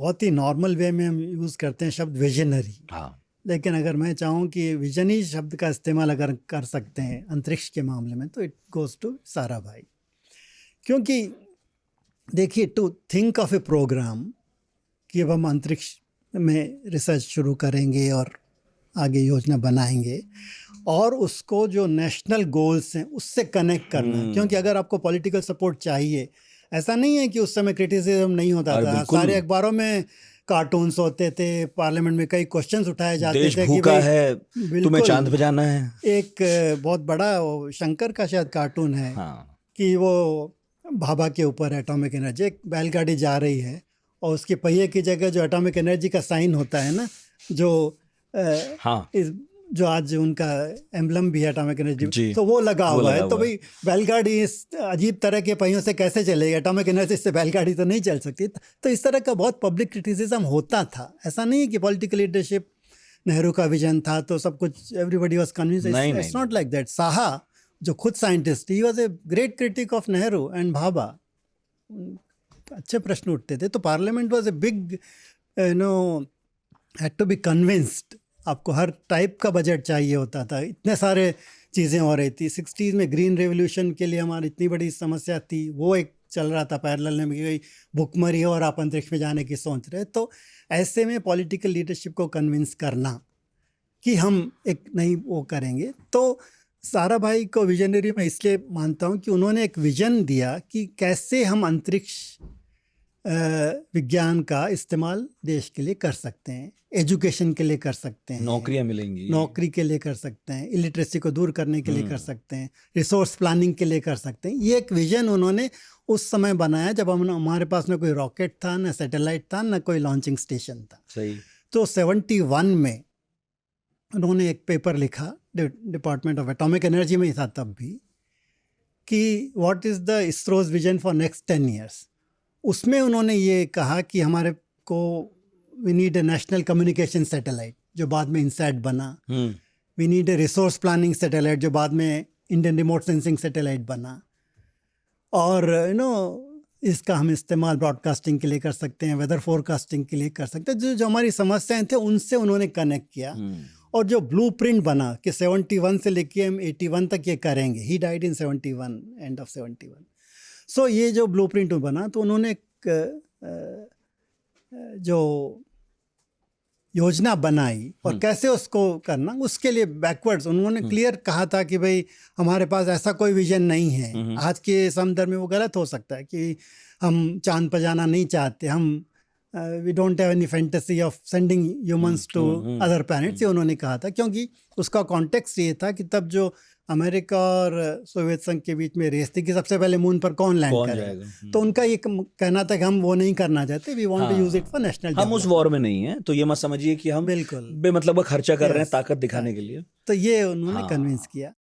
बहुत ही normal way में हम यूज़ करते हैं शब्द विजनरी। हाँ, लेकिन अगर मैं चाहूँ कि विजनरी शब्द का इस्तेमाल अगर कर सकते हैं अंतरिक्ष के मामले में, तो इट गोज़ टू साराभाई। क्योंकि देखिए, to think of a program कि अब हम अंतरिक्ष में रिसर्च शुरू करेंगे और आगे योजना बनाएंगे और उसको जो नेशनल गोल्स हैं उससे कनेक्ट करना। क्योंकि अगर आपको पॉलिटिकल सपोर्ट चाहिए, ऐसा नहीं है कि उस समय क्रिटिसिज्म नहीं होता अरे था, बिल्कुल। सारे अखबारों में कार्टून्स होते थे, पार्लियामेंट में कई क्वेश्चंस उठाए जाते देश थे कि भूखा भाई है, तुम्हें बिल्कुल। चांद पे जाना है। एक बहुत बड़ा वो शंकर का शायद कार्टून है हाँ, कि वो भाभा के ऊपर एटॉमिक एनर्जी, एक बैलगाड़ी जा रही है और उसके पहिए की जगह जो एटॉमिक एनर्जी का साइन होता है ना, जो हाँ जो आज उनका एम्बलम भी है एटॉमिक एनर्जी, जी, तो वो लगा वो हुआ लगा है। तो हुआ भाई बैलगाड़ी इस अजीब तरह के पहियों से कैसे चलेगी, एटॉमिक एनर्जी से बैलगाड़ी तो नहीं चल सकती। तो इस तरह का बहुत पब्लिक क्रिटिसिज्म होता था। ऐसा नहीं है कि पॉलिटिकल लीडरशिप, नेहरू का विजन था तो सब कुछ एवरीबडी वाज कन्विंस्ड, नहीं, it's not like that. Saha जो खुद scientist, he was a great critic of Nehru and Bhabha. अच्छे प्रश्न उठते थे, तो parliament was a big had to be convinced. आपको हर टाइप का बजट चाहिए होता था, इतने सारे चीज़ें हो रही थी। 60s में ग्रीन रेवोल्यूशन के लिए हमारी इतनी बड़ी समस्या थी, वो एक चल रहा था पैरेलल में, कि भुखमरी है और आप अंतरिक्ष में जाने की सोच रहे। तो ऐसे में पॉलिटिकल लीडरशिप को कन्विंस करना कि हम एक नई वो करेंगे। तो साराभाई को विजनरी मैं इसलिए मानता हूँ कि उन्होंने एक विजन दिया कि कैसे हम अंतरिक्ष विज्ञान का इस्तेमाल देश के लिए कर सकते हैं, एजुकेशन के लिए कर सकते हैं, नौकरियां मिलेंगी, नौकरी के लिए कर सकते हैं, इलिटरेसी को दूर करने के लिए कर सकते हैं, रिसोर्स प्लानिंग के लिए कर सकते हैं। ये एक विजन उन्होंने उस समय बनाया जब हमारे पास ना कोई रॉकेट था, ना सैटेलाइट था, ना कोई लॉन्चिंग स्टेशन था। सही। तो 71 में उन्होंने एक पेपर लिखा, डिपार्टमेंट ऑफ एटॉमिक एनर्जी में ही था तब भी, कि what is the ISRO's vision for next 10 years. उसमें उन्होंने ये कहा कि हमारे को we need a national communication satellite जो बाद में इनसैट बना, we need a resource planning satellite जो बाद में इंडियन रिमोट सेंसिंग सैटेलाइट बना, और इसका हम इस्तेमाल ब्रॉडकास्टिंग के लिए कर सकते हैं, वेदर फोरकास्टिंग के लिए कर सकते हैं। जो जो हमारी समस्याएं थे उनसे उन्होंने कनेक्ट किया, और जो ब्लूप्रिंट बना कि 71 से लेके हम 81 तक ये करेंगे। He died in 71, end of 71। सो ये जो ब्लूप्रिंट बना, तो उन्होंने एक जो योजना बनाई और कैसे उसको करना, उसके लिए बैकवर्ड्स उन्होंने क्लियर कहा था कि भाई हमारे पास ऐसा कोई विजन नहीं है। आज के संदर्भ में वो गलत हो सकता है कि हम चांद पर जाना नहीं चाहते, हम we don't have any fantasy of sending humans to other planets, ये उन्होंने कहा था। क्योंकि उसका कॉन्टेक्स्ट ये था कि तब जो अमेरिका और सोवियत संघ के बीच में रेस थी कि सबसे पहले मून पर कौन लैंड करेगा। तो उनका ये कहना था कि हम वो नहीं करना चाहते, we want to use it for national. हम उस वॉर में नहीं हैं, तो ये मत समझिए कि हम बिल्कुल बेमतलब खर्चा कर रहे हैं ताकत दिखाने के लिए। तो ये उन्होंने कन्विंस किया।